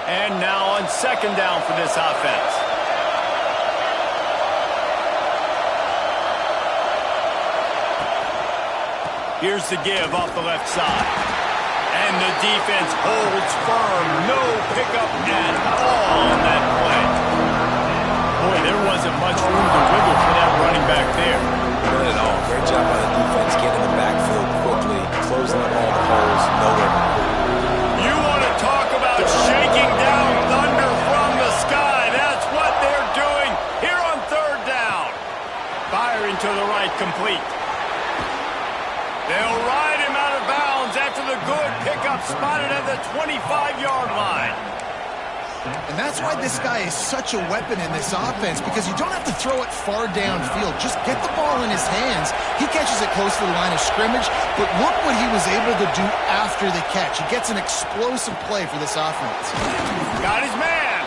And now on second down for this offense. Here's the give off the left side. And the defense holds firm. No pickup at all on that play. Boy, there wasn't much room to wiggle for that running back there. Not at all. Great job by the defense getting in the backfield quickly, closing up all the holes. Nowhere. You want to talk about shaking down thunder from the sky. That's what they're doing here on third down. Firing to the right, complete. They'll ride him out of bounds after the good pickup spotted at the 25-yard line. And that's why this guy is such a weapon in this offense, because you don't have to throw it far downfield. Just get the ball in his hands. He catches it close to the line of scrimmage, but look what he was able to do after the catch. He gets an explosive play for this offense. Got his man.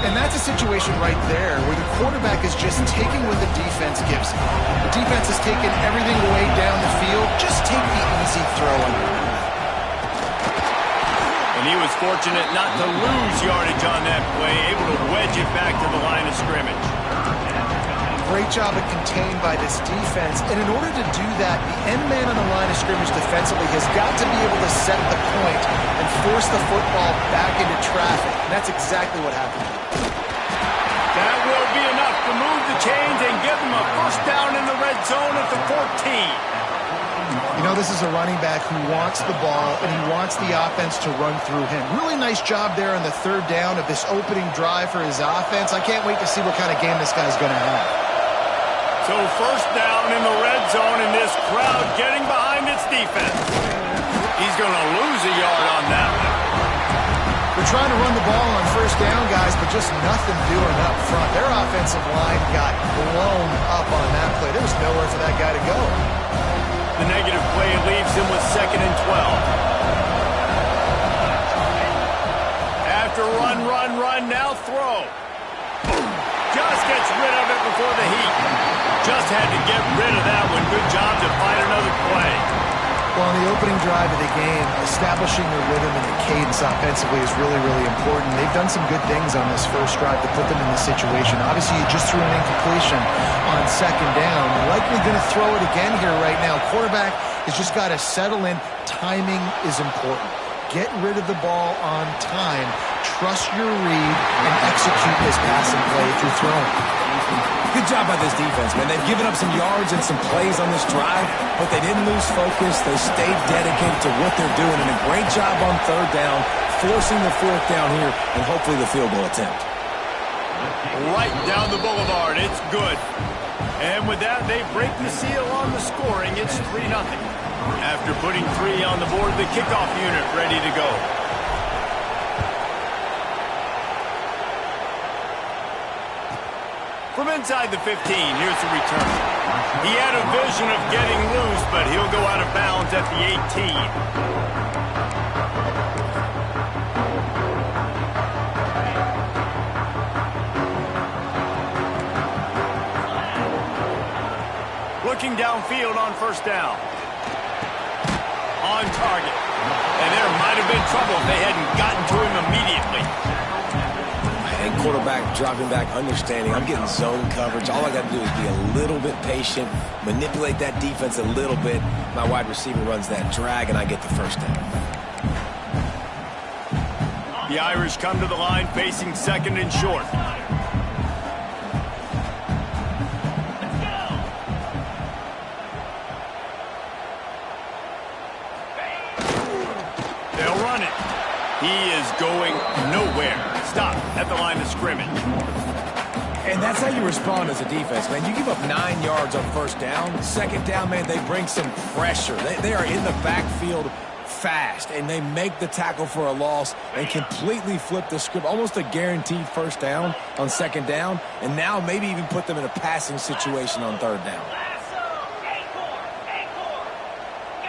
And that's a situation right there where the quarterback is just taking what the defense gives him. The defense is taking everything away down the field. Just take the easy throw. And he was fortunate not to lose yardage on that play, able to wedge it back to the line of scrimmage. Great job of contained by this defense. And in order to do that, the end man on the line of scrimmage defensively has got to be able to set the point and force the football back into traffic. And that's exactly what happened. That will be enough to move the chains and give them a first down in the red zone at the 14. You know, this is a running back who wants the ball, and he wants the offense to run through him. Really nice job there on the third down of this opening drive for his offense. I can't wait to see what kind of game this guy's going to have. So first down in the red zone, and this crowd getting behind its defense. He's going to lose a yard on that one. We're trying to run the ball on first down, guys, but just nothing doing up front. Their offensive line got blown up on that play. There was nowhere for that guy to go. The negative play leaves him with 2nd and 12. After run, now throw. Just gets rid of it before the heat. Just had to get rid of that one. Good job to find another play. Well, in the opening drive of the game, establishing the rhythm and the cadence offensively is really, really important. They've done some good things on this first drive to put them in this situation. Obviously, you just threw an incompletion on second down. Likely going to throw it again here right now. Quarterback has just got to settle in. Timing is important. Get rid of the ball on time. Trust your read and execute this passing play if you're throwing. Good job by this defense, man. They've given up some yards and some plays on this drive, but they didn't lose focus. They stayed dedicated to what they're doing, and a great job on third down, forcing the fourth down here, and hopefully the field goal attempt. Right down the boulevard. It's good. And with that, they break the seal on the scoring. It's 3-0. After putting 3 on the board, the kickoff unit ready to go. From inside the 15, here's the return. He had a vision of getting loose, but he'll go out of bounds at the 18. Looking downfield on first down. On target. And there might have been trouble if they hadn't gotten to him immediately. And quarterback dropping back, understanding I'm getting zone coverage. All I got to do is be a little bit patient, manipulate that defense a little bit. My wide receiver runs that drag, and I get the first down. The Irish come to the line facing 2nd and short. They'll run it. He is going nowhere. Stop at the line of scrimmage. And that's how you respond as a defense, man. You give up 9 yards on first down. Second down, man, they bring some pressure. They are in the backfield fast, and they make the tackle for a loss and completely flip the script. Almost a guaranteed first down on second down, and now maybe even put them in a passing situation on third down.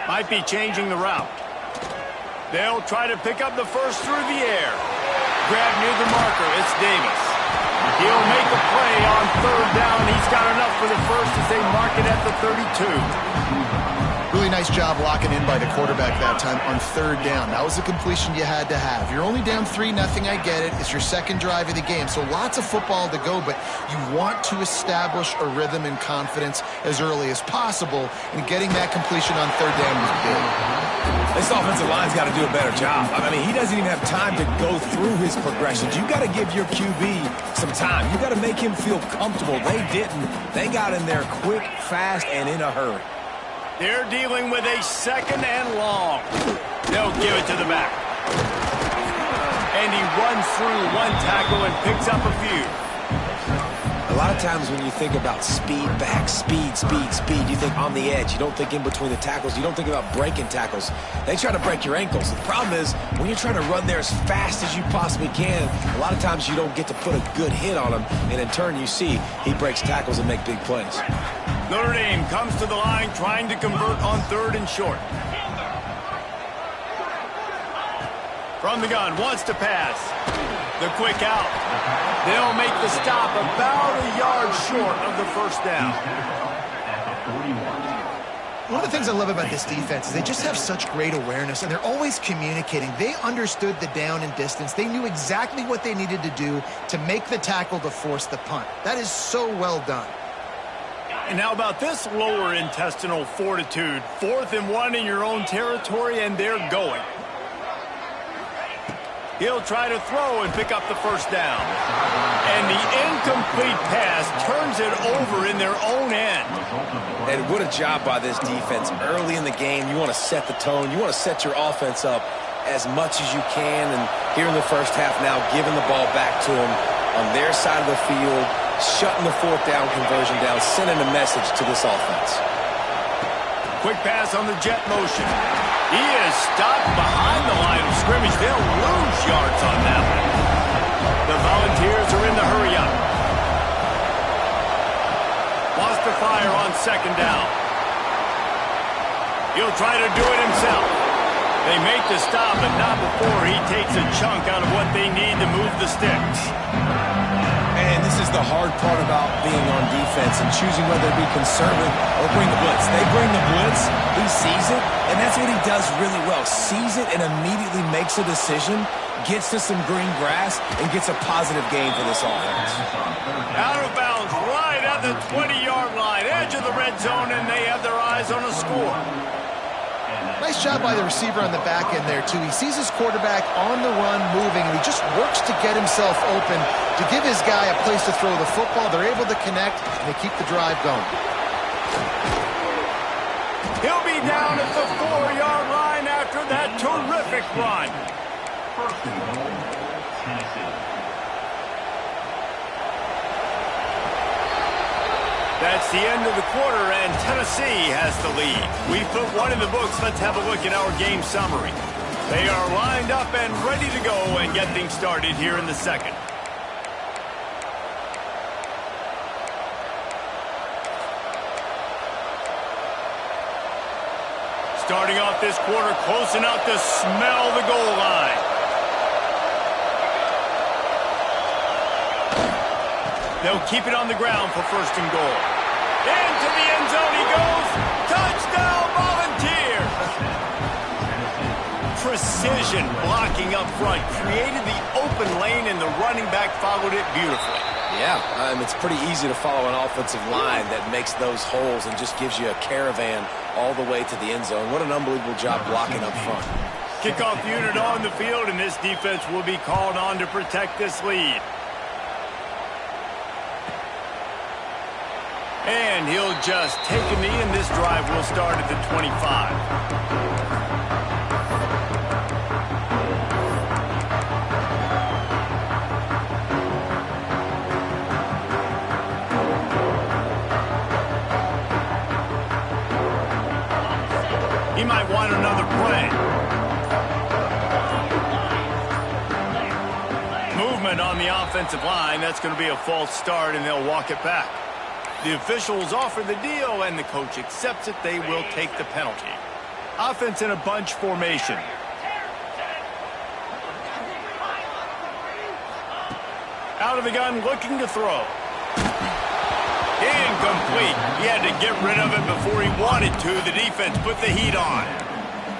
Might be changing the route. They'll try to pick up the first through the air. Grab near the marker. It's Davis. He'll make a play on third down. He's got enough for the first as they mark it at the 32. Really nice job locking in by the quarterback that time on third down. That was a completion you had to have. You're only down 3-0, I get it. It's your second drive of the game, so lots of football to go, but you want to establish a rhythm and confidence as early as possible, and getting that completion on third down was big. This offensive line's got to do a better job. I mean, he doesn't even have time to go through his progressions. You got to give your QB some time. You got to make him feel comfortable. They didn't. They got in there quick, fast, and in a hurry. They're dealing with a second and long. They'll give it to the back. And he runs through one tackle and picks up a few. A lot of times when you think about speed back, speed, you think on the edge. You don't think in between the tackles. You don't think about breaking tackles. They try to break your ankles. The problem is when you're trying to run there as fast as you possibly can, a lot of times you don't get to put a good hit on him, and in turn you see he breaks tackles and make big plays. Notre Dame comes to the line trying to convert on third and short. From the gun, wants to pass. The quick out. They'll make the stop about a yard short of the first down. One of the things I love about this defense is they just have such great awareness, and they're always communicating. They understood the down and distance. They knew exactly what they needed to do to make the tackle to force the punt. That is so well done. And how about this lower intestinal fortitude? 4th and 1 in your own territory, and they're going. He'll try to throw and pick up the first down. And the incomplete pass turns it over in their own end. And what a job by this defense. Early in the game, you want to set the tone. You want to set your offense up as much as you can. And here in the first half now, giving the ball back to them on their side of the field, shutting the 4th down conversion down, sending a message to this offense. Quick pass on the jet motion. He is stopped behind the line of scrimmage. They'll lose yards on that one. The Volunteers are in the hurry up. Wants to fire on second down. He'll try to do it himself. They make the stop, but not before he takes a chunk out of what they need to move the sticks. And this is the hard part about being on defense and choosing whether to be conservative or bring the blitz. They bring the blitz, he sees it, and that's what he does really well. Sees it and immediately makes a decision, gets to some green grass, and gets a positive gain for this offense. Out of bounds right at the 20-yard line, edge of the red zone, and they have their eyes on a score. Nice job by the receiver on the back end there, too. He sees his quarterback on the run moving, and he just works to get himself open to give his guy a place to throw the football. They're able to connect, and they keep the drive going. He'll be down at the 4-yard line after that terrific run. First and goal, Tennessee. That's the end of the quarter, and Tennessee has the lead. We've put one in the books. Let's have a look at our game summary. They are lined up and ready to go and get things started here in the second. Starting off this quarter close enough to smell the goal line. They'll keep it on the ground for first and goal. Into the end zone he goes. Touchdown, Volunteers! Precision blocking up front. Created the open lane, and the running back followed it beautifully. Yeah, it's pretty easy to follow an offensive line that makes those holes and just gives you a caravan all the way to the end zone. What an unbelievable job blocking up front. Kickoff unit on the field, and this defense will be called on to protect this lead. And he'll just take a knee, and this drive will start at the 25. He might want another play. Movement on the offensive line. That's going to be a false start, and they'll walk it back. The officials offer the deal, and the coach accepts it. They will take the penalty. Offense in a bunch formation. Out of the gun, looking to throw. Incomplete. incomplete. He had to get rid of it before he wanted to. The defense put the heat on.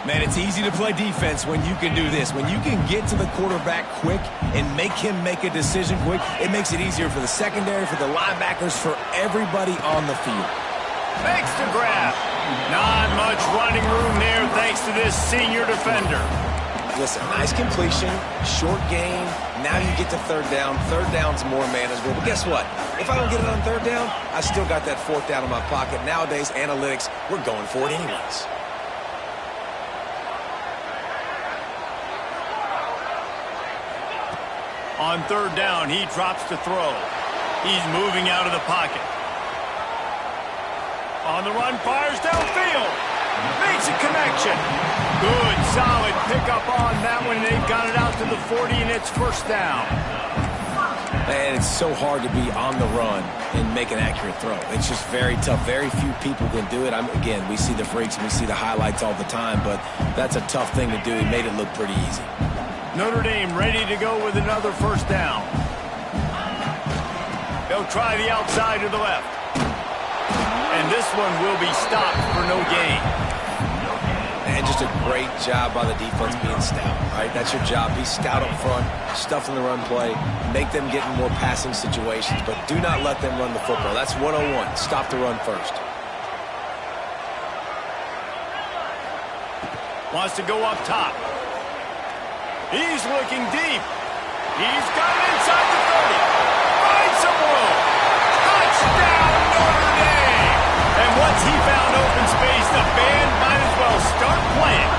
Man, it's easy to play defense when you can do this. When you can get to the quarterback quick and make him make a decision quick, it makes it easier for the secondary, for the linebackers, for everybody on the field. Makes the grab. Not much running room there thanks to this senior defender. Listen, nice completion, short gain. Now you get to third down. Third down's more manageable. But guess what? If I don't get it on third down, I still got that fourth down in my pocket. Nowadays, analytics, we're going for it anyways. On third down, he drops to throw. He's moving out of the pocket. On the run, fires downfield. Makes a connection. Good, solid pickup on that one. They've got it out to the 40, and it's first down. Man, it's so hard to be on the run and make an accurate throw. It's just very tough. Very few people can do it. Again, we see the freaks and we see the highlights all the time, but that's a tough thing to do. He made it look pretty easy. Notre Dame ready to go with another first down. They'll try the outside to the left. And this one will be stopped for no gain. And just a great job by the defense being stout, right? That's your job. Be stout up front, stuff in the run play, make them get in more passing situations, but do not let them run the football. That's 101. Stop the run first. Wants to go up top. He's looking deep. He's got it inside the 30. Finds some room. Touchdown, Notre Dame. And once he found open space, the band might as well start playing.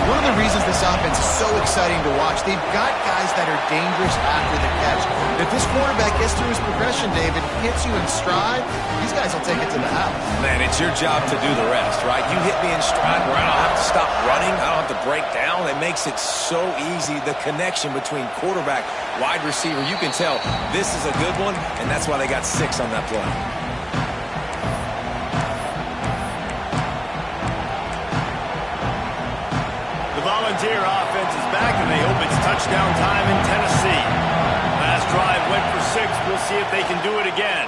One of the reasons this offense is so exciting to watch, they've got guys that are dangerous after the catch. If this quarterback gets through his progression, David, hits you in stride, these guys will take it to the house. Man, it's your job to do the rest, right? You hit me in stride where I don't have to stop running. I don't have to break down. It makes it so easy. The connection between quarterback, wide receiver, you can tell this is a good one, and that's why they got 6 on that play. The Volunteer offense is back, and they hope it's touchdown time in Tennessee. Last drive went for 6. We'll see if they can do it again.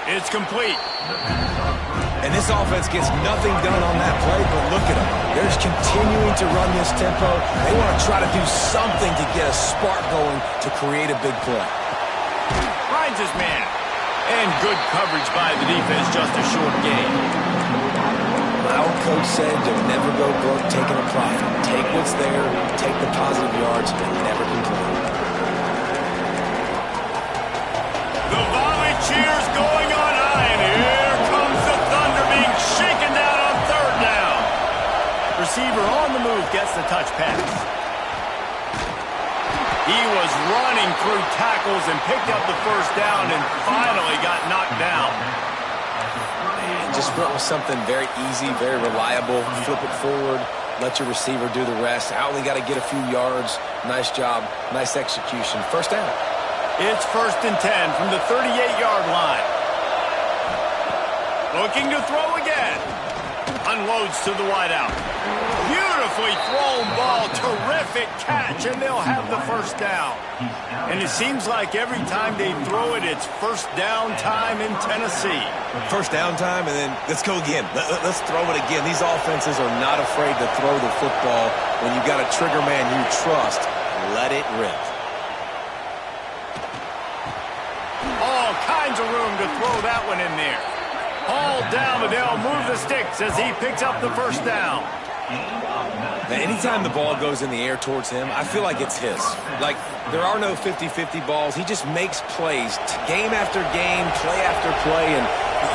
It's complete. And this offense gets nothing done on that play, but look at them. They're just continuing to run this tempo. They want to try to do something to get a spark going to create a big play. Finds his man. And good coverage by the defense, just a short gain. My old coach said you'll never go broke taking a profit. Take what's there, take the positive yards, and never complain. The volley cheers going on high, and here comes the Thunder being shaken down on third down. Receiver on the move gets the touch pass. He was running through tackles and picked up the first down and finally got knocked down. Just went with something very easy, very reliable. Flip it forward, let your receiver do the rest. I only got to get a few yards. Nice job, nice execution. First down. It's 1st and 10 from the 38-yard line. Looking to throw again. Unloads to the wideout. Beautifully thrown ball, terrific catch, and they'll have the first down. And it seems like every time they throw it, it's first down time in Tennessee. First down time, and then let's go again. Let's throw it again. These offenses are not afraid to throw the football. When you've got a trigger man you trust, let it rip. All kinds of room to throw that one in there. All down, but they'll move the sticks as he picks up the first down. Now, anytime the ball goes in the air towards him, I feel like it's his. Like, there are no 50-50 balls. He just makes plays, game after game, play after play, and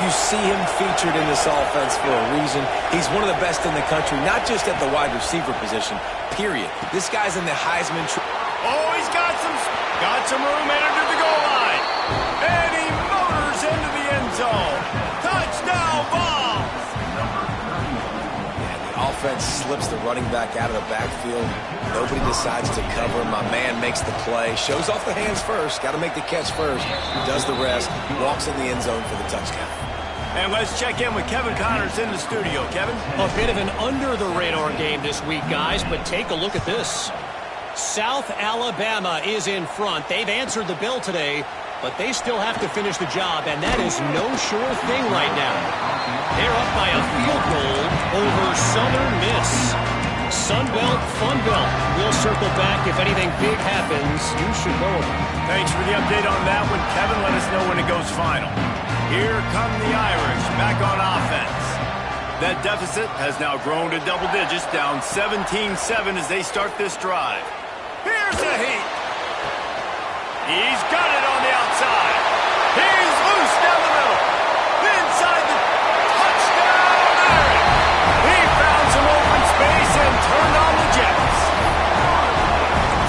you see him featured in this offense for a reason. He's one of the best in the country, not just at the wide receiver position, period. This guy's in the Heisman. Oh, he's got some room entered to the goal line. And he motors into the end zone. Touchdown ball. Offense slips the running back out of the backfield. Nobody decides to cover him. My man makes the play. Shows off the hands first. Got to make the catch first. Does the rest. Walks in the end zone for the touchdown. And let's check in with Kevin Connors in the studio. Kevin? A bit of an under-the-radar game this week, guys, but take a look at this. South Alabama is in front. They've answered the bell today, but they still have to finish the job, and that is no sure thing right now. They're up by a field goal over Southern Miss. Sunbelt, Funbelt. We'll circle back if anything big happens. You should know about it. Thanks for the update on that one, Kevin. Let us know when it goes final. Here come the Irish back on offense. That deficit has now grown to double digits, down 17-7 as they start this drive. Here's the heat. He's got it on the outside. He's loose down the middle. Inside the touchdown area. He found some open space and turned on the Jets.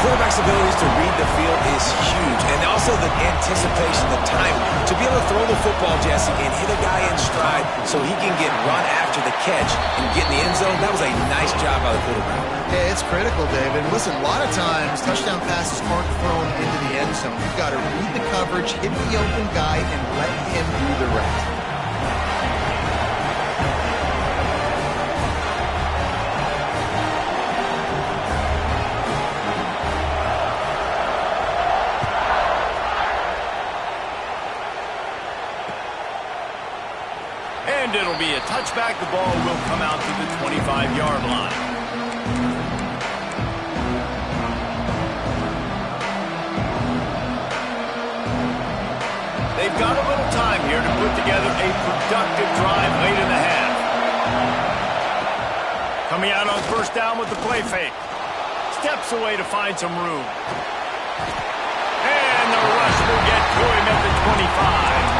Quarterback's abilities to read the field is huge, and also the anticipation, the time to be able to throw the football, Jesse, and hit a guy in stride so he can get run after the catch and get in the end zone. That was a nice job by the quarterback. Yeah, it's critical, David. Listen, a lot of times touchdown passes aren't thrown into the end zone. You've got to read the coverage, hit the open guy, and let him do the rest. And it'll be a touchback. The ball will come out to the 25-yard line. They've got a little time here to put together a productive drive late in the half. Coming out on first down with the play fake. Steps away to find some room. And the rush will get to him at the 25.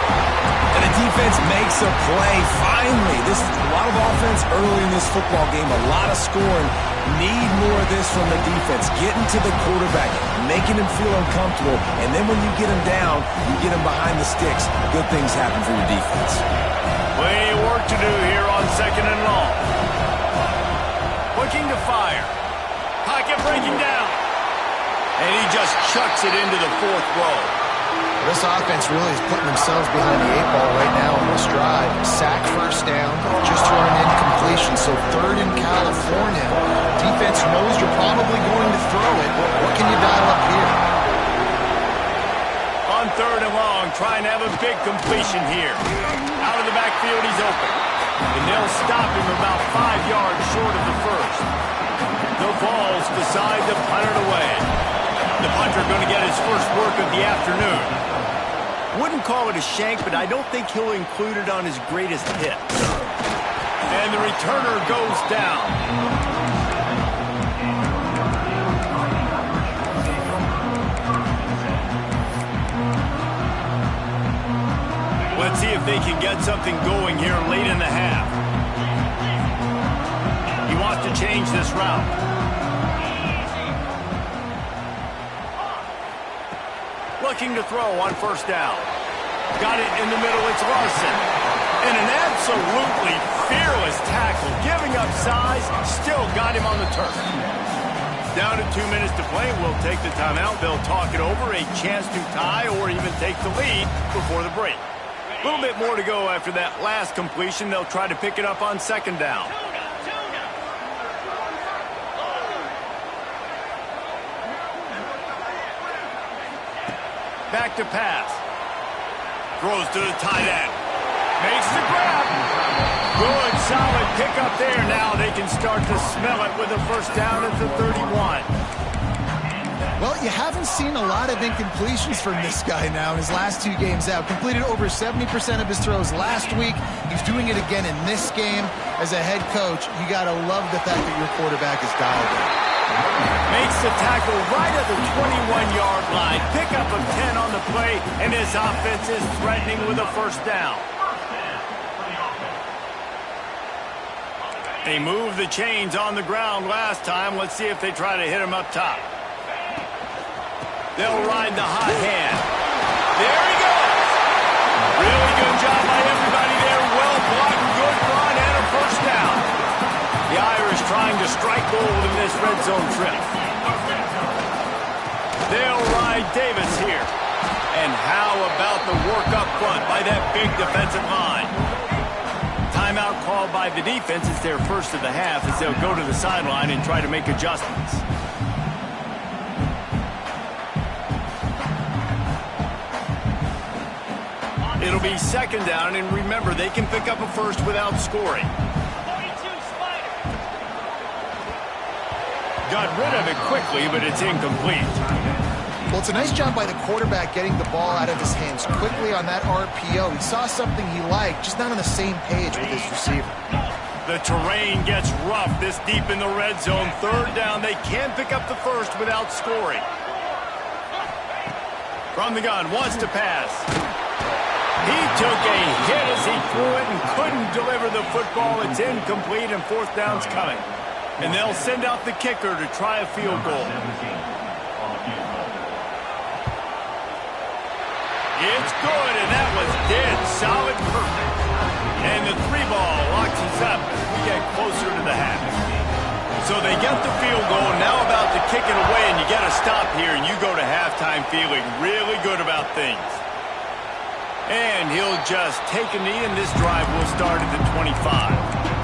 And the defense makes a play. Finally, this is a lot of offense early in this football game, a lot of scoring. Need more of this from the defense. Getting to the quarterback, making him feel uncomfortable, and then when you get him down, you get him behind the sticks. Good things happen for your defense. Plenty of work to do here on second and long. Looking to fire. Pocket breaking down. And he just chucks it into the fourth row. This offense really is putting themselves behind the 8 ball right now on this drive. Sack first down, just thrown in completion. So third in California. Defense knows you're probably going to throw it. What can you dial up here? On third and long, trying to have a big completion here. Out of the backfield, he's open. And they'll stop him about 5 yards short of the first. The Vols decide to punt it away. The punter going to get his first work of the afternoon. Wouldn't call it a shank, but I don't think he'll include it on his greatest hit. And the returner goes down. Let's see if they can get something going here late in the half. He wants to change this route. Looking to throw on first down. Got it in the middle, it's Larson. And an absolutely fearless tackle, giving up size, still got him on the turf. Down to 2 minutes to play, we'll take the timeout. They'll talk it over, a chance to tie or even take the lead before the break. A little bit more to go after that last completion. They'll try to pick it up on second down. Back to pass. Throws to the tight end. Makes the grab. Good, solid pickup there. Now they can start to smell it with a first down at the 31. Well, you haven't seen a lot of incompletions from this guy now in his last 2 games out. Completed over 70% of his throws last week. He's doing it again in this game. As a head coach, you got to love the fact that your quarterback is dialed in. Makes the tackle right at the 21-yard line. Pickup of 10 on the play, and his offense is threatening with a first down. They moved the chains on the ground last time. Let's see if they try to hit him up top. They'll ride the hot hand. There he goes. Really good job by everybody there. Well blocked, good run, and a first down. The Irish trying to strike gold in this red zone trip. They'll ride Davis here. And how about the work up front by that big defensive line? Timeout called by the defense. It's their first of the half as they'll go to the sideline and try to make adjustments. It'll be second down, and remember, they can pick up a first without scoring. Got rid of it quickly, but it's incomplete. Well, it's a nice job by the quarterback getting the ball out of his hands quickly on that RPO. He saw something he liked, just not on the same page with his receiver. The terrain gets rough this deep in the red zone. Third down, they can't pick up the first without scoring. From the gun, wants to pass. He took a hit as he threw it and couldn't deliver the football. It's incomplete, and fourth down's coming. And they'll send out the kicker to try a field goal. It's good, and that was dead solid, perfect. And the 3-ball locks us up as we get closer to the half. So they get the field goal, now about to kick it away, and you get a stop here, and you go to halftime feeling really good about things. And he'll just take a knee, and this drive will start at the 25.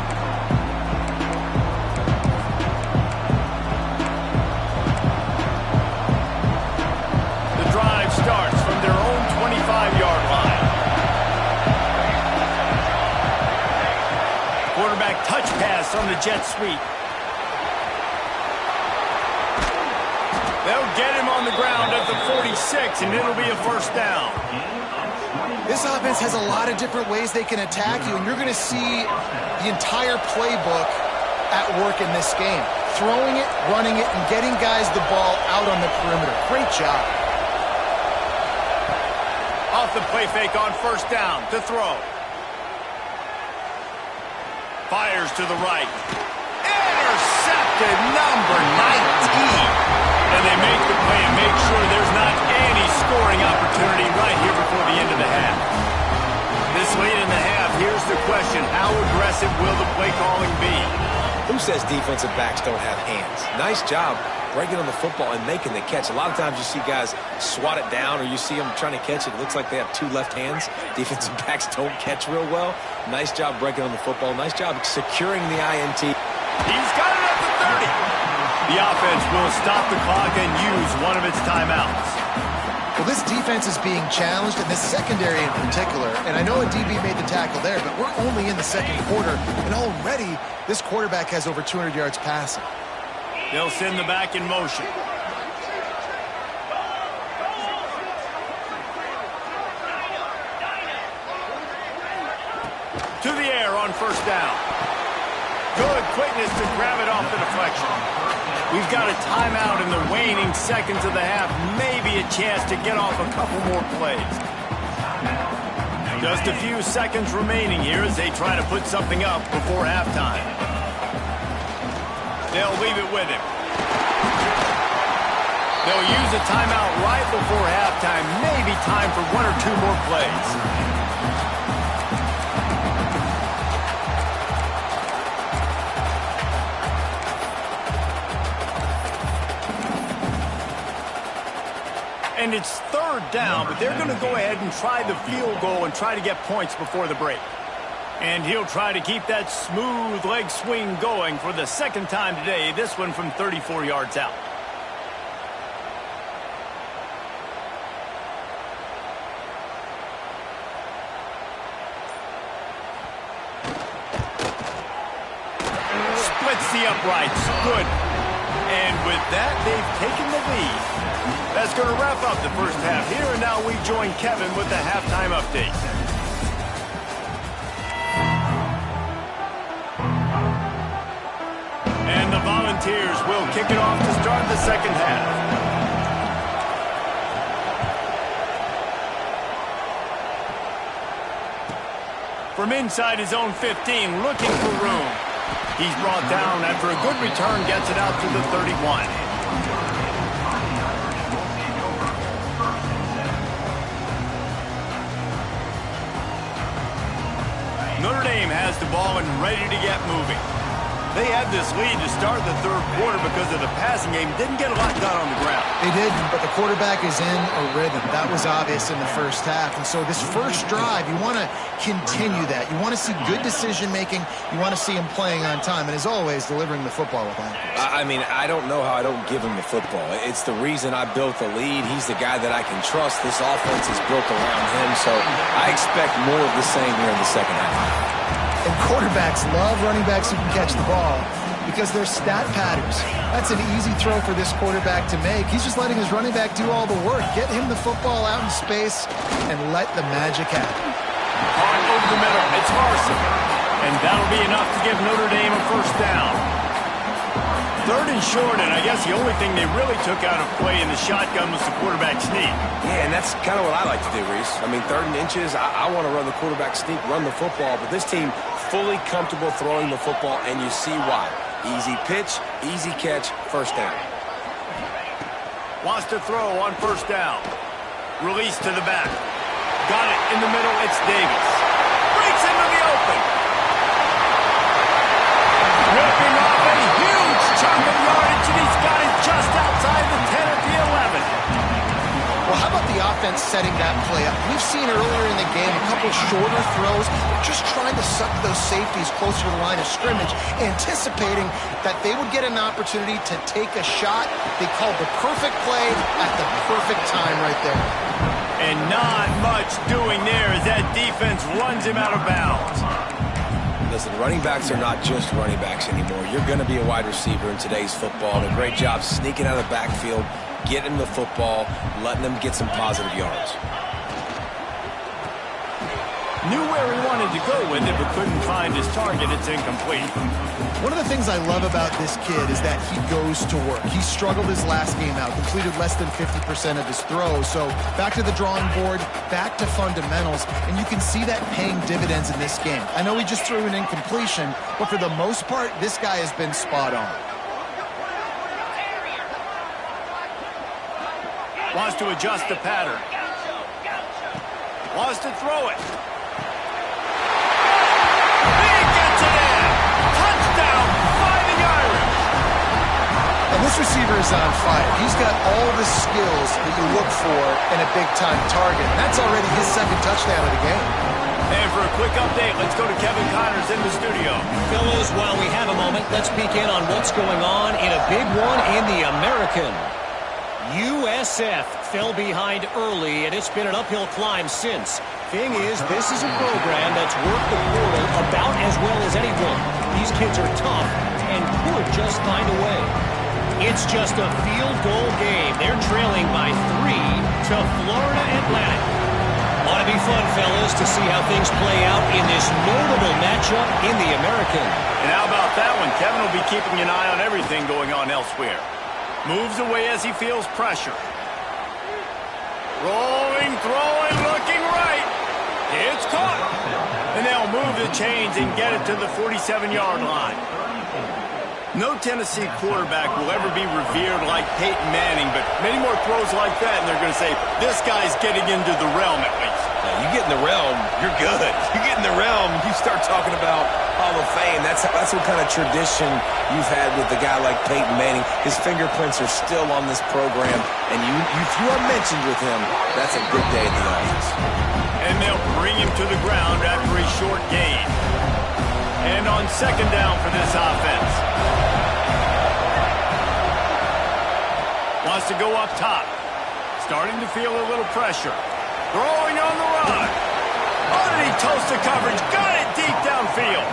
Starts from their own 25-yard line. Quarterback touch pass on the jet sweep. They'll get him on the ground at the 46, and it'll be a first down. This offense has a lot of different ways they can attack you, and you're going to see the entire playbook at work in this game. Throwing it, running it, and getting guys the ball out on the perimeter. Great job. Off the play fake on first down to throw. Fires to the right. Intercepted, number 19. And they make the play and make sure there's not any scoring opportunity right here before the end of the half. This late in the half, here's the question. How aggressive will the play calling be? Who says defensive backs don't have hands? Nice job breaking on the football and making the catch. A lot of times you see guys swat it down or you see them trying to catch it. It looks like they have two left hands. Defensive backs don't catch real well. Nice job breaking on the football. Nice job securing the INT. He's got it at the 30. The offense will stop the clock and use one of its timeouts. Well, this defense is being challenged, and this secondary in particular. And I know a DB made the tackle there, but we're only in the second quarter, and already this quarterback has over 200 yards passing. They'll send the back in motion. To the air on first down. Good quickness to grab it off the deflection. We've got a timeout in the waning seconds of the half. Maybe a chance to get off a couple more plays. Just a few seconds remaining here as they try to put something up before halftime. They'll leave it with him. They'll use a timeout right before halftime. Maybe time for one or two more plays. And it's third down, but they're going to go ahead and try the field goal and try to get points before the break. And he'll try to keep that smooth leg swing going for the second time today, this one from 34 yards out. Splits the uprights. Good. And with that, they've taken the lead. That's going to wrap up the first half here, and now we join Kevin with the halftime update. And the Volunteers will kick it off to start the second half. From inside his own 15, looking for room. He's brought down after a good return, gets it out to the 31. Notre Dame has the ball and ready to get moving. They had this lead to start the third quarter because of the passing game. Didn't get a lot done on the ground. They didn't, but the quarterback is in a rhythm. That was obvious in the first half. And so this first drive, you want to continue that. You want to see good decision-making. You want to see him playing on time. And as always, delivering the football with accuracy. I mean, I don't know how I don't give him the football. It's the reason I built the lead. He's the guy that I can trust. This offense is built around him. So I expect more of the same here in the second half. And quarterbacks love running backs who can catch the ball because they're stat patterns. That's an easy throw for this quarterback to make. He's just letting his running back do all the work. Get him the football out in space and let the magic happen. Hard over the middle. It's Harsin. And that'll be enough to give Notre Dame a first down. Third and short, and I guess the only thing they really took out of play in the shotgun was the quarterback sneak. Yeah, and that's kind of what I like to do, Reese. I mean, third and inches, I want to run the quarterback sneak, run the football, but this team fully comfortable throwing the football, and you see why. Easy pitch, easy catch, first down. Wants to throw on first down. Release to the back. Got it in the middle, it's Davis. Breaks into the open. Ripping off a huge chunk of yardage, and he's got it just outside the 10 at the 11. Well, how about the offense setting that play up? We've seen earlier in the game a couple shorter throws, just trying to suck those safeties closer to the line of scrimmage, anticipating that they would get an opportunity to take a shot. They called the perfect play at the perfect time right there. And not much doing there as that defense runs him out of bounds. Listen, running backs are not just running backs anymore. You're going to be a wide receiver in today's football. And a great job sneaking out of the backfield, getting the football, letting them get some positive yards. Knew where he wanted to go with it, but couldn't find his target. It's incomplete. One of the things I love about this kid is that he goes to work. He struggled his last game out, completed less than 50% of his throws. So back to the drawing board, back to fundamentals, and you can see that paying dividends in this game. I know he just threw an incompletion, but for the most part, this guy has been spot on. Wants to adjust the pattern. Wants to throw it. This receiver is on fire. He's got all the skills that you look for in a big-time target. That's already his second touchdown of the game. And for a quick update, let's go to Kevin Connors in the studio. Fellas, while we have a moment, let's peek in on what's going on in a big one in the American. USF fell behind early, and it's been an uphill climb since. Thing is, this is a program that's worked the portal about as well as anyone. These kids are tough and could just find a way. It's just a field goal game. They're trailing by 3 to Florida Atlantic. Ought to be fun, fellas, to see how things play out in this notable matchup in the American. And how about that one? Kevin will be keeping an eye on everything going on elsewhere. Moves away as he feels pressure. Rolling, throwing, looking right. It's caught. And they'll move the chains and get it to the 47-yard line. No Tennessee quarterback will ever be revered like Peyton Manning, but many more throws like that, and they're going to say, this guy's getting into the realm at least. You get in the realm, you're good. You get in the realm, you start talking about Hall of Fame. That's what kind of tradition you've had with a guy like Peyton Manning. His fingerprints are still on this program, and if you are mentioned with him, that's a good day in the office. And they'll bring him to the ground after a short gain. And on second down for this offense. Wants to go up top. Starting to feel a little pressure. Throwing on the run. Oh, did he toast the coverage? Got it deep downfield.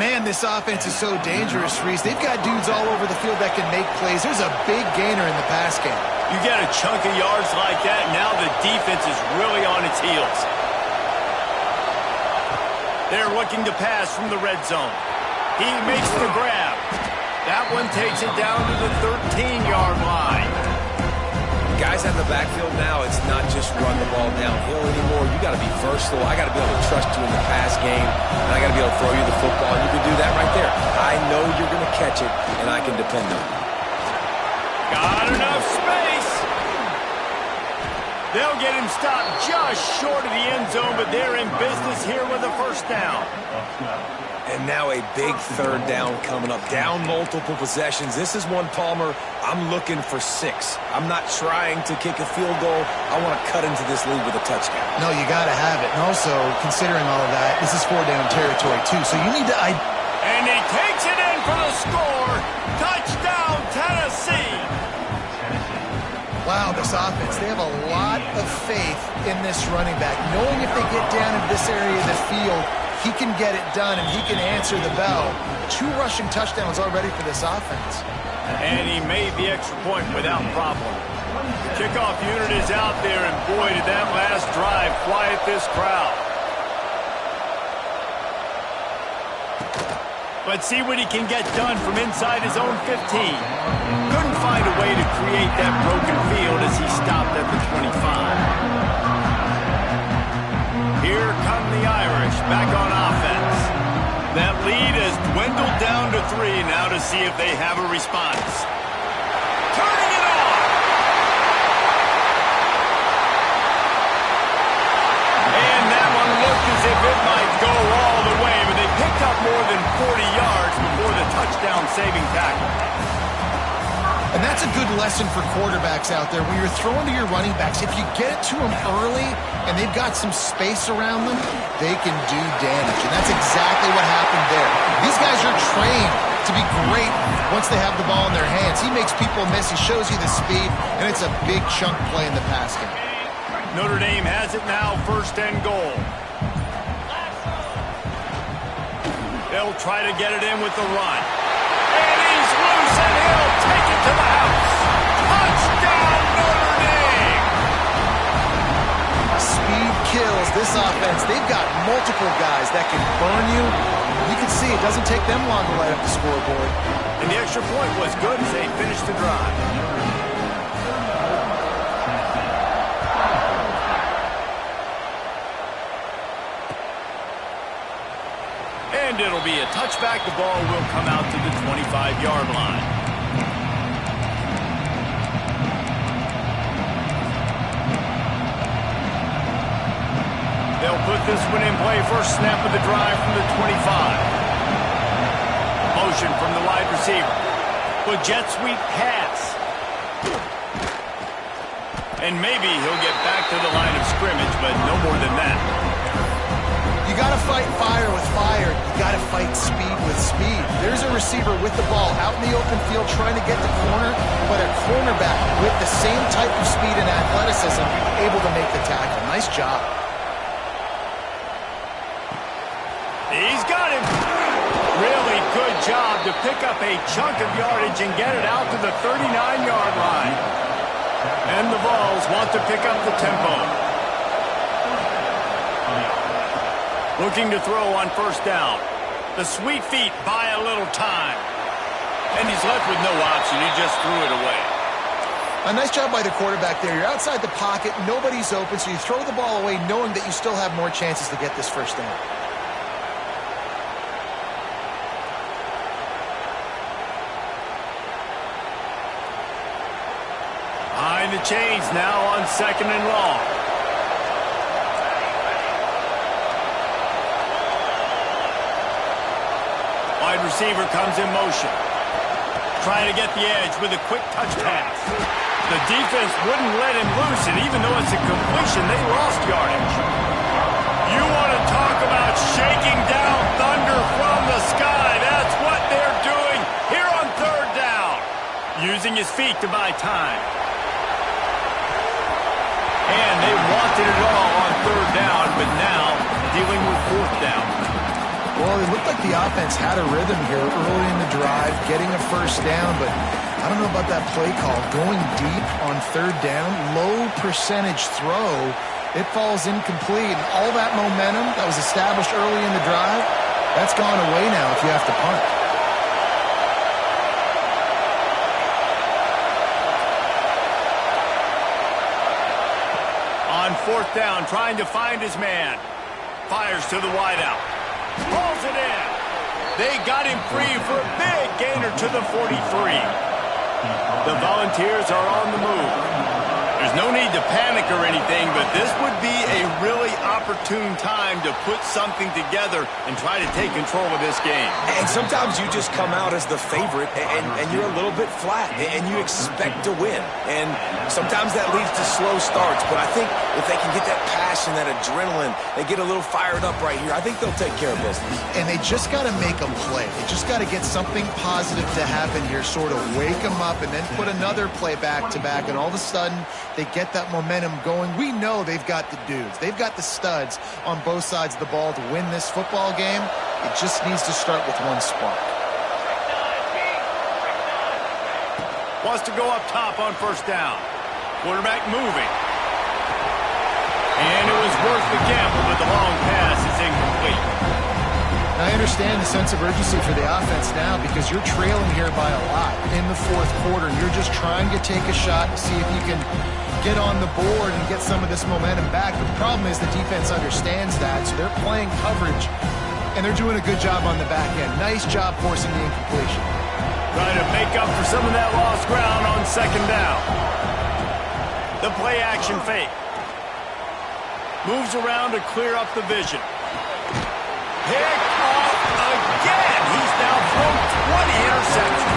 Man, this offense is so dangerous, Reese. They've got dudes all over the field that can make plays. There's a big gainer in the pass game. You get a chunk of yards like that, now the defense is really on its heels. They're looking to pass from the red zone. He makes the grab. That one takes it down to the 13-yard line. Guys out in the backfield now, it's not just run the ball downhill anymore. You got to be versatile. I got to be able to trust you in the pass game, and I got to be able to throw you the football. And you can do that right there. I know you're going to catch it, and I can depend on it. Got enough space. They'll get him stopped just short of the end zone, but they're in business here with a first down. And now a big third down coming up. Down multiple possessions. This is one, Palmer, I'm looking for 6. I'm not trying to kick a field goal. I want to cut into this lead with a touchdown. No, you got to have it. And also, considering all of that, this is 4-down territory, too. So you need to... And he takes it in for the score. Touchdown, Tennessee. Wow, this offense, they have a lot of faith in this running back. Knowing if they get down in this area of the field, he can get it done and he can answer the bell. 2 rushing touchdowns already for this offense. And he made the extra point without problem. The kickoff unit is out there, and boy, did that last drive quiet this crowd. Let's see what he can get done from inside his own 15. Couldn't find a way to create that broken field as he stopped at the 25. Here come the Irish back on offense. That lead has dwindled down to 3 now to see if they have a response. Turning it on! And that one looked as if it might go all the way, but they picked up more than 40 yards before the touchdown-saving tackle. And that's a good lesson for quarterbacks out there. When you're throwing to your running backs, if you get it to them early and they've got some space around them, they can do damage. And that's exactly what happened there. These guys are trained to be great once they have the ball in their hands. He makes people miss. He shows you the speed, and it's a big chunk play in the pass game. Notre Dame has it now, 1st and goal. They'll try to get it in with the run. And he's loose, and he'll take it to the house. Touchdown, Notre Dame! Speed kills this offense. They've got multiple guys that can burn you. You can see it doesn't take them long to light up the scoreboard. And the extra point was good as they finished the drive. And it'll be a touchback. The ball will come out to the 25-yard line. They'll put this one in play. First snap of the drive from the 25. Motion from the wide receiver. The jet sweep pass. And maybe he'll get back to the line of scrimmage, but no more than that. You got to fight fire with fire. You got to fight speed with speed. There's a receiver with the ball out in the open field trying to get the corner, but a cornerback with the same type of speed and athleticism able to make the tackle. Nice job. He's got him. Really good job to pick up a chunk of yardage and get it out to the 39-yard line. And the Vols want to pick up the tempo. Looking to throw on 1st down. The sweet feet buy a little time. And he's left with no option. He just threw it away. A nice job by the quarterback there. You're outside the pocket. Nobody's open, so you throw the ball away knowing that you still have more chances to get this 1st down. Behind the chains now on 2nd and long. Wide receiver comes in motion. Trying to get the edge with a quick touch pass. The defense wouldn't let him loose, and even though it's a completion, they lost yardage. You want to talk about shaking down thunder from the sky. That's what they're doing here on 3rd down. Using his feet to buy time. And they wanted it all on 3rd down, but now dealing with 4th down. Well, it looked like the offense had a rhythm here early in the drive, getting a 1st down, but I don't know about that play call. Going deep on 3rd down, low percentage throw, it falls incomplete. And all that momentum that was established early in the drive, that's gone away now if you have to punt. On 4th down, trying to find his man. Fires to the wideout. Pulls it in. They got him free for a big gainer to the 43. The Volunteers are on the move. There's no need to panic or anything, but this would be a really opportune time to put something together and try to take control of this game. And sometimes you just come out as the favorite, and you're a little bit flat, and you expect to win. And sometimes that leads to slow starts, but I think if they can get that passion, that adrenaline, they get a little fired up right here, I think they'll take care of business. And they just got to make a play. They just got to get something positive to happen here, sort of wake them up, and then put another play back-to-back, and all of a sudden they get that momentum going. We know they've got the dudes. They've got the studs on both sides of the ball to win this football game. It just needs to start with one spark. Wants to go up top on first down. Quarterback moving. And it was worth the gamble, but the long pass is incomplete. I understand the sense of urgency for the offense now because you're trailing here by a lot in the fourth quarter. You're just trying to take a shot to see if you can get on the board and get some of this momentum back. The problem is the defense understands that, so they're playing coverage, and they're doing a good job on the back end. Nice job forcing the incompletion. Trying to make up for some of that lost ground on second down. The play action fake. Moves around to clear up the vision. Pick off again. He's now thrown 20 interceptions.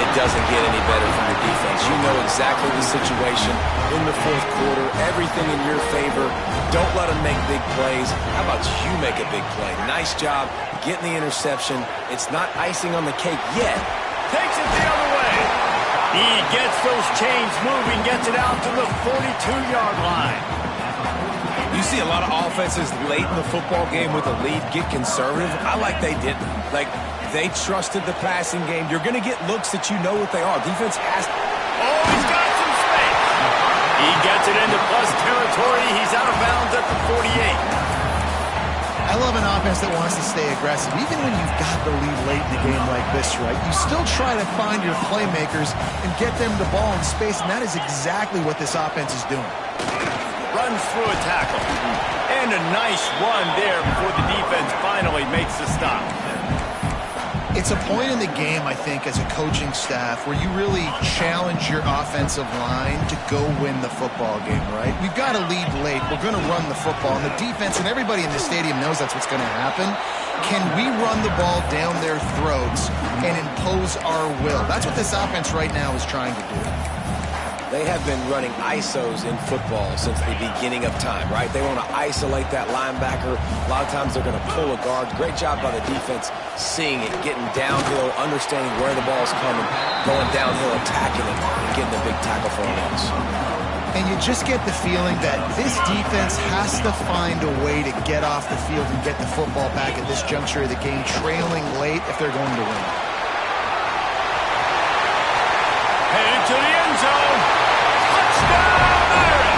It doesn't get any better from your defense. You know exactly the situation in the fourth quarter. Everything in your favor. Don't let them make big plays. How about you make a big play? Nice job getting the interception. It's not icing on the cake yet. Takes it the other way. He gets those chains moving, gets it out to the 42-yard line. You see a lot of offenses late in the football game with a lead get conservative. I like they didn't. Like, they trusted the passing game. You're going to get looks that you know what they are. Defense has to. Oh, he's got some space. He gets it into plus territory. He's out of bounds at the 48. I love an offense that wants to stay aggressive. Even when you've got the lead late in a game like this, right, you still try to find your playmakers and get them the ball in space, and that is exactly what this offense is doing. Runs through a tackle. And a nice run there before the defense finally makes the stop. It's a point in the game, I think, as a coaching staff where you really challenge your offensive line to go win the football game, right? We've got to lead late. We're going to run the football. And the defense and everybody in the stadium knows that's what's going to happen. Can we run the ball down their throats and impose our will? That's what this offense right now is trying to do. They have been running ISOs in football since the beginning of time, right? They want to isolate that linebacker. A lot of times they're going to pull a guard. Great job by the defense seeing it, getting downhill, understanding where the ball's coming, going downhill, attacking it, and getting a big tackle for a loss. And you just get the feeling that this defense has to find a way to get off the field and get the football back at this juncture of the game, trailing late if they're going to win. Headed to the end zone. Touchdown there.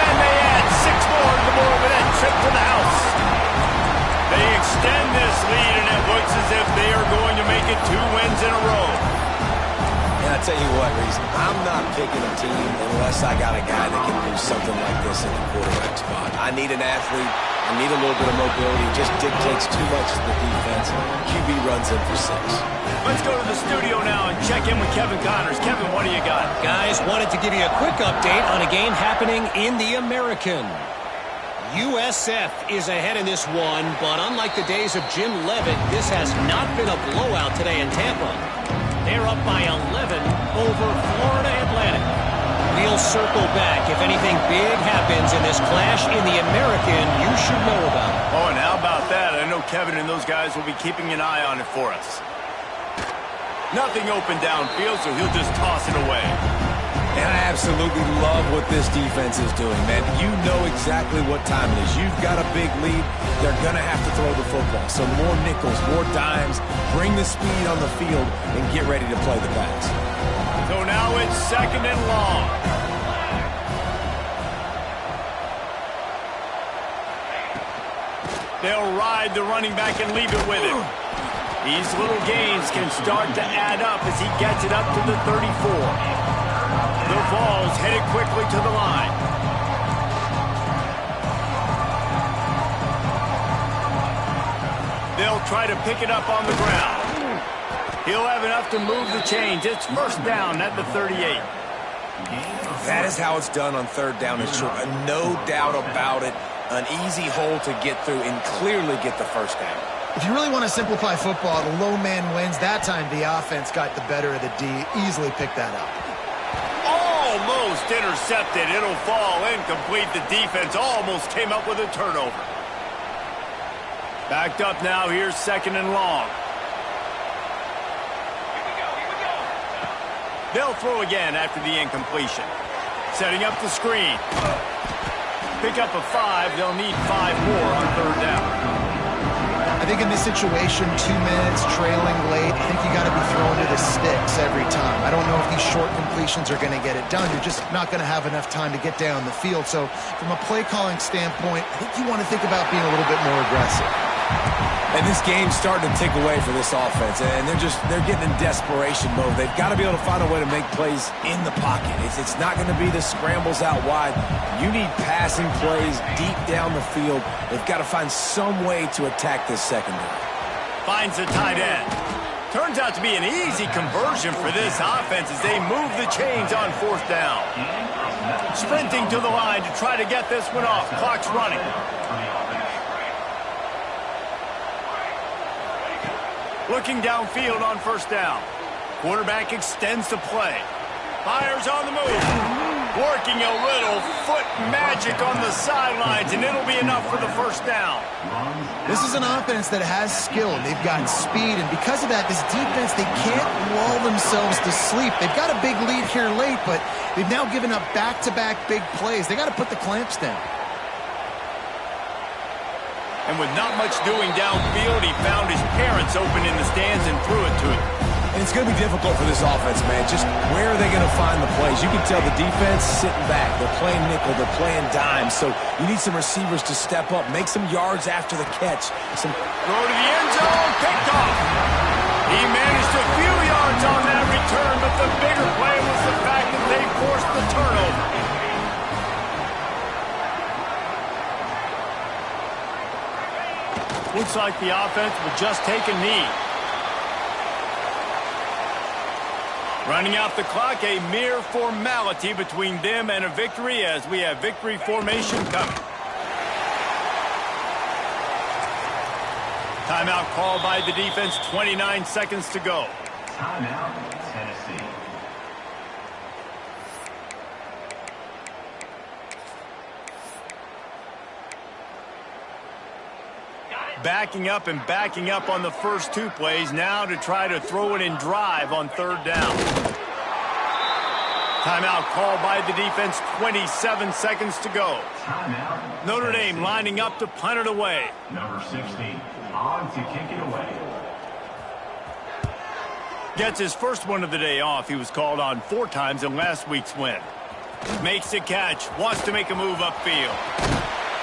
And they add 6 more to the board with that trip to the house. They extend this lead, and it looks as if they are going to make it 2 wins in a row. And I tell you what, Reese, I'm not picking a team unless I got a guy that can do something like this in the quarterback spot. I need an athlete. I need a little bit of mobility. It just dictates too much to the defense. QB runs in for 6. Let's go to the studio now and check in with Kevin Connors. Kevin, what do you got? Guys, wanted to give you a quick update on a game happening in the American. USF is ahead in this one, but unlike the days of Jim Leavitt, this has not been a blowout today in Tampa. They're up by 11 over Florida Atlantic. We'll circle back. If anything big happens in this clash in the American, you should know about it. Oh, and how about that? I know Kevin and those guys will be keeping an eye on it for us. Nothing open downfield, so he'll just toss it away. And I absolutely love what this defense is doing, man. You know exactly what time it is. You've got a big lead. They're going to have to throw the football. So more nickels, more dimes. Bring the speed on the field and get ready to play the pass. So now it's 2nd and long. They'll ride the running back and leave it with him. These little gains can start to add up as he gets it up to the 34. The ball's headed quickly to the line. They'll try to pick it up on the ground. He'll have enough to move the chains. It's 1st down at the 38. That is how it's done on third down and short. No doubt about it. An easy hole to get through and clearly get the first down. If you really want to simplify football, the low man wins. That time the offense got the better of the D. Easily picked that up. Almost intercepted. It'll fall incomplete. The defense almost came up with a turnover. Backed up now. Here's second and long. They'll throw again after the incompletion. Setting up the screen. Pick up a 5. They'll need 5 more on third down. I think in this situation, 2 minutes, trailing late, I think you got to be throwing to the sticks every time. I don't know if these short completions are going to get it done. You're just not going to have enough time to get down the field. So from a play calling standpoint, I think you want to think about being a little bit more aggressive. And this game's starting to tick away for this offense, and they're getting in desperation mode. They've got to be able to find a way to make plays in the pocket. It's not going to be the scrambles out wide. You need passing plays deep down the field. They've got to find some way to attack this secondary. Finds the tight end. Turns out to be an easy conversion for this offense as they move the chains on fourth down. Sprinting to the line to try to get this one off. Clock's running. Looking downfield on first down. Quarterback extends the play. Fires on the move. Working a little foot magic on the sidelines, and it'll be enough for the first down. This is an offense that has skill, and they've got speed, and because of that, this defense, they can't lull themselves to sleep. They've got a big lead here late, but they've now given up back-to-back big plays. They got to put the clamps down. And with not much doing downfield, he found his parents open in the stands and threw it to him. And it's going to be difficult for this offense, man. Just where are they going to find the plays? You can tell the defense sitting back. They're playing nickel. They're playing dime. So you need some receivers to step up, make some yards after the catch. Throw to the end zone, picked off. He managed a few yards on that return, but the bigger play was the fact that they forced the turnover. Looks like the offense will just take a knee. Running out the clock, a mere formality between them and a victory as we have victory formation coming. Timeout called by the defense, 29 seconds to go. Timeout, Tennessee. Backing up on the first 2 plays now to try to throw it in drive on third down. Timeout called by the defense, 27 seconds to go. Timeout. Notre Dame lining up to punt it away. Number 16, on to kick it away. Gets his first one of the day off. He was called on 4 times in last week's win. Makes the catch, wants to make a move upfield.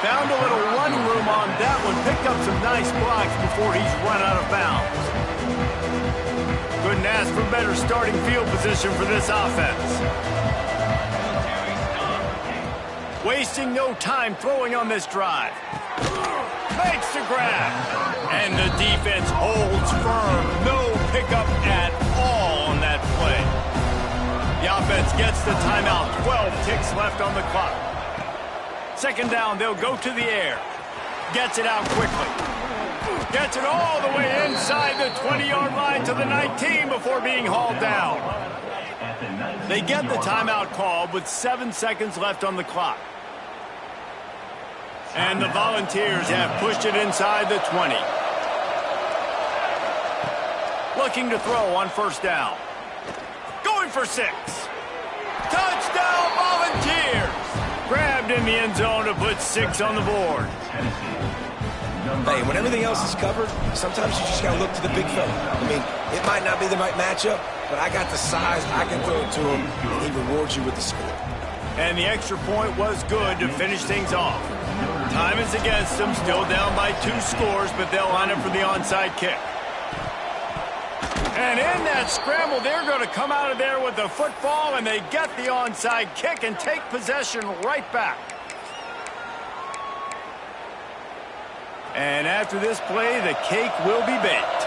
Found a little run room on that one. Picked up some nice blocks before he's run out of bounds. Couldn't ask for better starting field position for this offense. Wasting no time throwing on this drive. Makes the grab. And the defense holds firm. No pickup at all on that play. The offense gets the timeout. 12 ticks left on the clock. Second down, they'll go to the air. Gets it out quickly. Gets it all the way inside the 20-yard line to the 19 before being hauled down. They get the timeout called with 7 seconds left on the clock. And the Volunteers have pushed it inside the 20. Looking to throw on first down. Going for 6. Touchdown, Volunteers! Grabbed in the end zone to put 6 on the board. Hey, when everything else is covered, sometimes you just got to look to the big fella. I mean, it might not be the right matchup, but I got the size, I can throw it to him, and he rewards you with the score. And the extra point was good to finish things off. Time is against them, still down by 2 scores, but they'll line up for the onside kick. And in that scramble, they're going to come out of there with the football, and they get the onside kick and take possession right back. And after this play, the cake will be baked.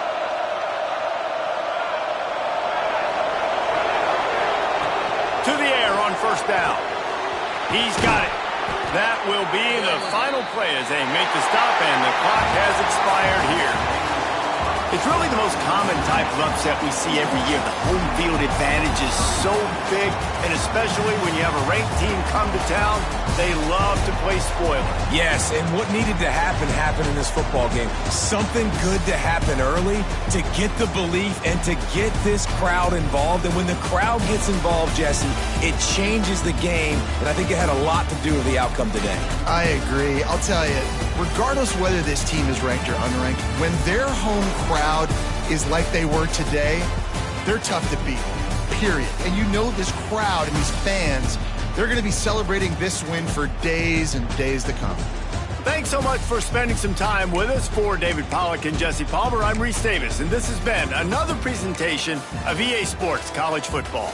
To the air on first down. He's got it. That will be the final play as they make the stop, and the clock has expired here. It's really the most common type of upset we see every year. The home field advantage is so big, and especially when you have a ranked team come to town, they love to play spoiler. Yes, and what needed to happen happened in this football game. Something good to happen early to get the belief and to get this crowd involved. And when the crowd gets involved, Jesse, it changes the game, and I think it had a lot to do with the outcome today. I agree. I'll tell you, regardless whether this team is ranked or unranked, when their home crowd is like they were today, they're tough to beat, period. And you know this crowd and these fans, they're going to be celebrating this win for days and days to come. Thanks so much for spending some time with us. For David Pollack and Jesse Palmer, I'm Reese Davis, and this has been another presentation of EA Sports College Football.